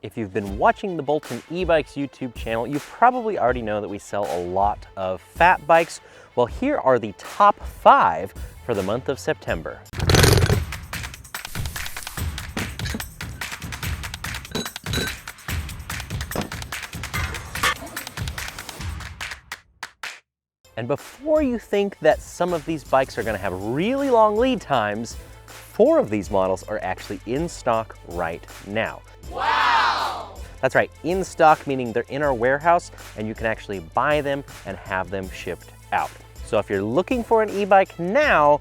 If you've been watching the Bolton e-bikes YouTube channel, you probably already know that we sell a lot of fat bikes. Well, here are the top 5 for the month of September. And before you think that some of these bikes are going to have really long lead times, 4 of these models are actually in stock right now. Wow! That's right, in stock meaning they're in our warehouse and you can actually buy them and have them shipped out. So if you're looking for an e-bike now,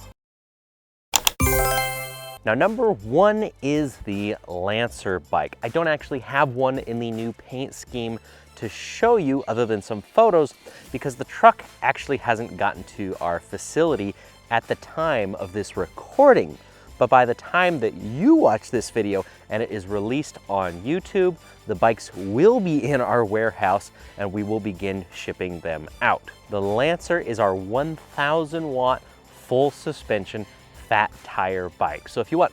number 1 is the Lancer bike. I don't actually have one in the new paint scheme to show you other than some photos because the truck actually hasn't gotten to our facility at the time of this recording. But by the time that you watch this video and it is released on YouTube, the bikes will be in our warehouse and we will begin shipping them out. The Lancer is our 1,000 watt full suspension fat tire bike. So if you want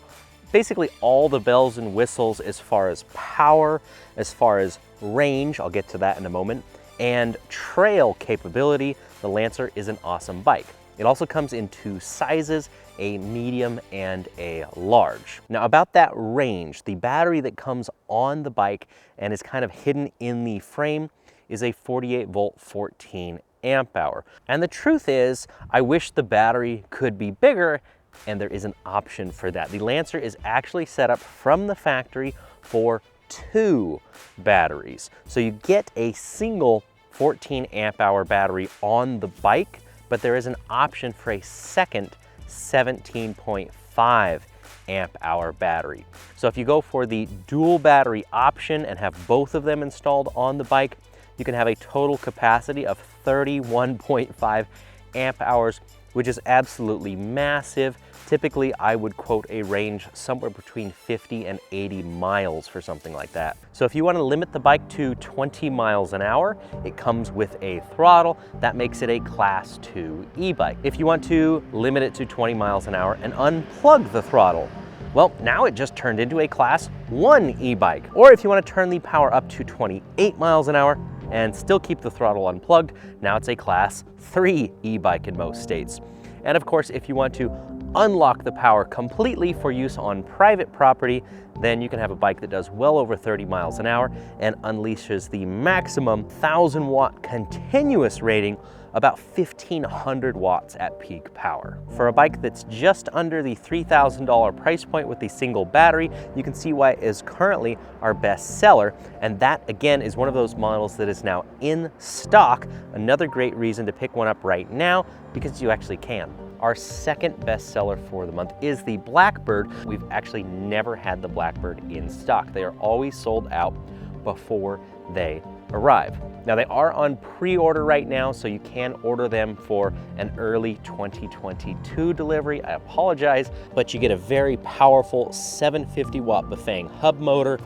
basically all the bells and whistles as far as power, as far as range, I'll get to that in a moment, and trail capability, the Lancer is an awesome bike. It also comes in 2 sizes, a medium and a large. Now about that range, the battery that comes on the bike and is kind of hidden in the frame is a 48 volt 14 amp hour. And the truth is, I wish the battery could be bigger, and there is an option for that. The Lancer is actually set up from the factory for 2 batteries. So you get a single 14 amp hour battery on the bike, but there is an option for a second 17.5 amp hour battery. So if you go for the dual battery option and have both of them installed on the bike, you can have a total capacity of 31.5 amp hours, which is absolutely massive. Typically, I would quote a range somewhere between 50 and 80 miles for something like that. So if you want to limit the bike to 20 miles an hour, it comes with a throttle. That makes it a Class 2 e-bike. If you want to limit it to 20 miles an hour and unplug the throttle, well, now it just turned into a Class 1 e-bike. Or if you want to turn the power up to 28 miles an hour and still keep the throttle unplugged, now it's a Class 3 e-bike in most states. And of course, if you want to unlock the power completely for use on private property, then you can have a bike that does well over 30 miles an hour and unleashes the maximum 1,000 watt continuous rating, about 1,500 watts at peak power. For a bike that's just under the $3,000 price point with the single battery, you can see why it is currently our best seller. And that again is one of those models that is now in stock. Another great reason to pick one up right now, because you actually can. Our second best seller for the month is the Blackbird. We've actually never had the Blackbird in stock. They are always sold out before they arrive. Now they are on pre-order right now, so you can order them for an early 2022 delivery. I apologize, but you get a very powerful 750 watt Bafang hub motor,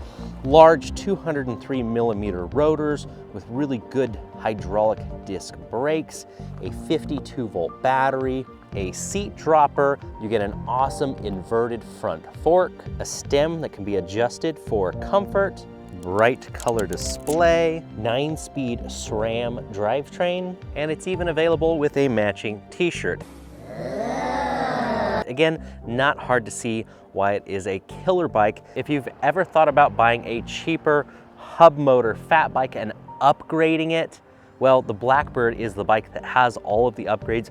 large 203 millimeter rotors with really good hydraulic disc brakes, a 52 volt battery, a seat dropper, you get an awesome inverted front fork, a stem that can be adjusted for comfort, bright color display, 9-speed SRAM drivetrain, and it's even available with a matching t-shirt. Again, not hard to see why it is a killer bike. If you've ever thought about buying a cheaper hub motor fat bike and upgrading it, well, the Blackbird is the bike that has all of the upgrades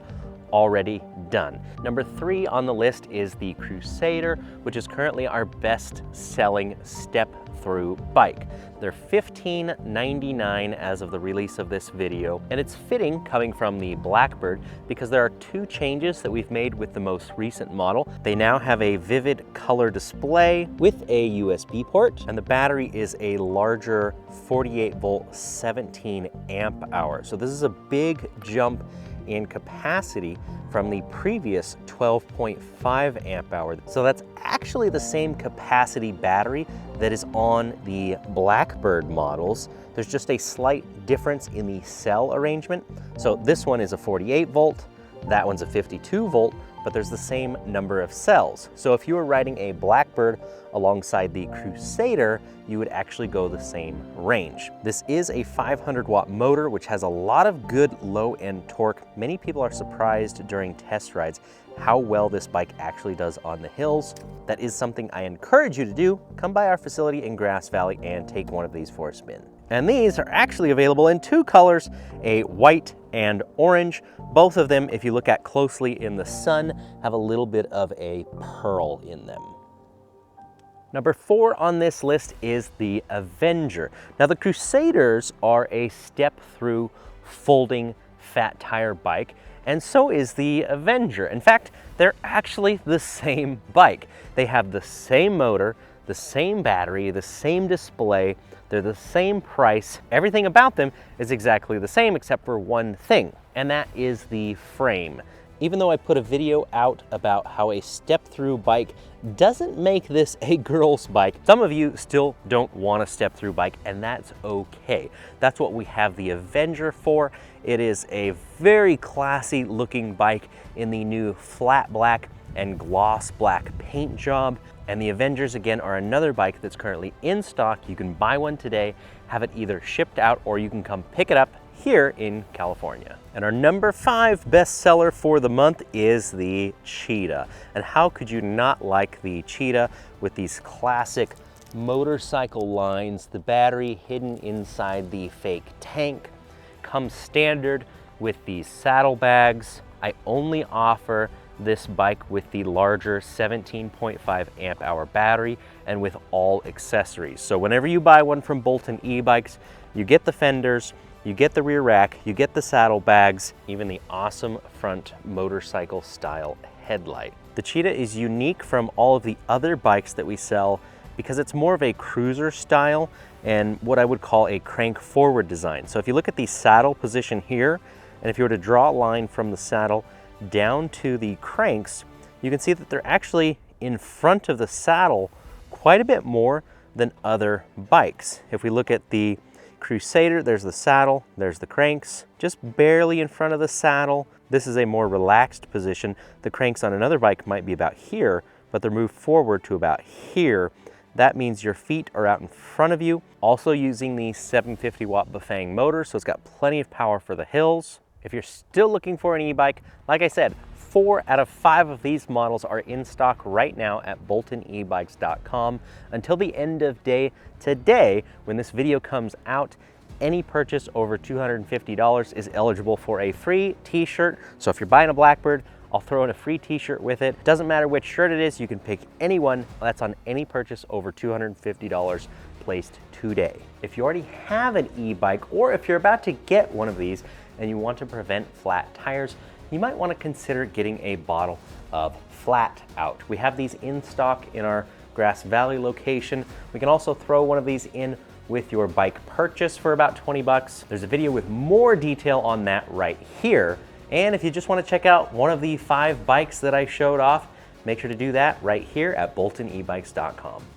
already done. Number 3 on the list is the Crusader, which is currently our best selling step-through bike. They're $15.99 as of the release of this video, and it's fitting coming from the Blackbird because there are 2 changes that we've made with the most recent model. They now have a vivid color display with a USB port, and the battery is a larger 48 volt 17 amp hour. So this is a big jump in capacity from the previous 12.5 amp hour. So that's actually the same capacity battery that is on the Blackbird models. There's just a slight difference in the cell arrangement. So this one is a 48 volt, that one's a 52 volt, but there's the same number of cells. So if you were riding a Blackbird alongside the Crusader, you would actually go the same range. This is a 500-watt motor, which has a lot of good low-end torque. Many people are surprised during test rides how well this bike actually does on the hills. That is something I encourage you to do. Come by our facility in Grass Valley and take one of these for a spin. And these are actually available in two colors, a white and orange. Both of them, if you look at closely in the sun, have a little bit of a pearl in them. Number 4 on this list is the Avenger. Now the Crusaders are a step-through folding fat tire bike, and so is the Avenger. In fact, they're actually the same bike. They have the same motor, the same battery, the same display, they're the same price. Everything about them is exactly the same except for one thing, and that is the frame. Even though I put a video out about how a step-through bike doesn't make this a girl's bike, some of you still don't want a step-through bike, and that's okay. That's what we have the Avenger for. It is a very classy looking bike in the new flat black and gloss black paint job. And the Avengers, again, are another bike that's currently in stock. You can buy one today, have it either shipped out, or you can come pick it up here in California. And our number 5 bestseller for the month is the Cheetah. And how could you not like the Cheetah with these classic motorcycle lines, the battery hidden inside the fake tank, comes standard with these saddlebags. I only offer this bike with the larger 17.5 amp hour battery and with all accessories. So whenever you buy one from Bolton e-bikes, you get the fenders, you get the rear rack, you get the saddlebags, even the awesome front motorcycle style headlight. The Cheetah is unique from all of the other bikes that we sell because it's more of a cruiser style and what I would call a crank forward design. So if you look at the saddle position here, and if you were to draw a line from the saddle down to the cranks, you can see that they're actually in front of the saddle quite a bit more than other bikes. If we look at the Crusader, there's the saddle, there's the cranks, just barely in front of the saddle. This is a more relaxed position. The cranks on another bike might be about here, but they're moved forward to about here. That means your feet are out in front of you. Also using the 750 watt Bafang motor, so it's got plenty of power for the hills. If you're still looking for an e-bike, like I said, 4 out of 5 of these models are in stock right now at boltonebikes.com. Until the end of day today, when this video comes out, any purchase over $250 is eligible for a free t-shirt. So if you're buying a Blackbird, I'll throw in a free t-shirt with it. Doesn't matter which shirt it is, you can pick any one. That's on any purchase over $250 placed today. If you already have an e-bike, or if you're about to get one of these and you want to prevent flat tires, you might want to consider getting a bottle of Flat Out. We have these in stock in our Grass Valley location. We can also throw one of these in with your bike purchase for about 20 bucks. There's a video with more detail on that right here. And if you just want to check out one of the 5 bikes that I showed off, make sure to do that right here at boltonebikes.com.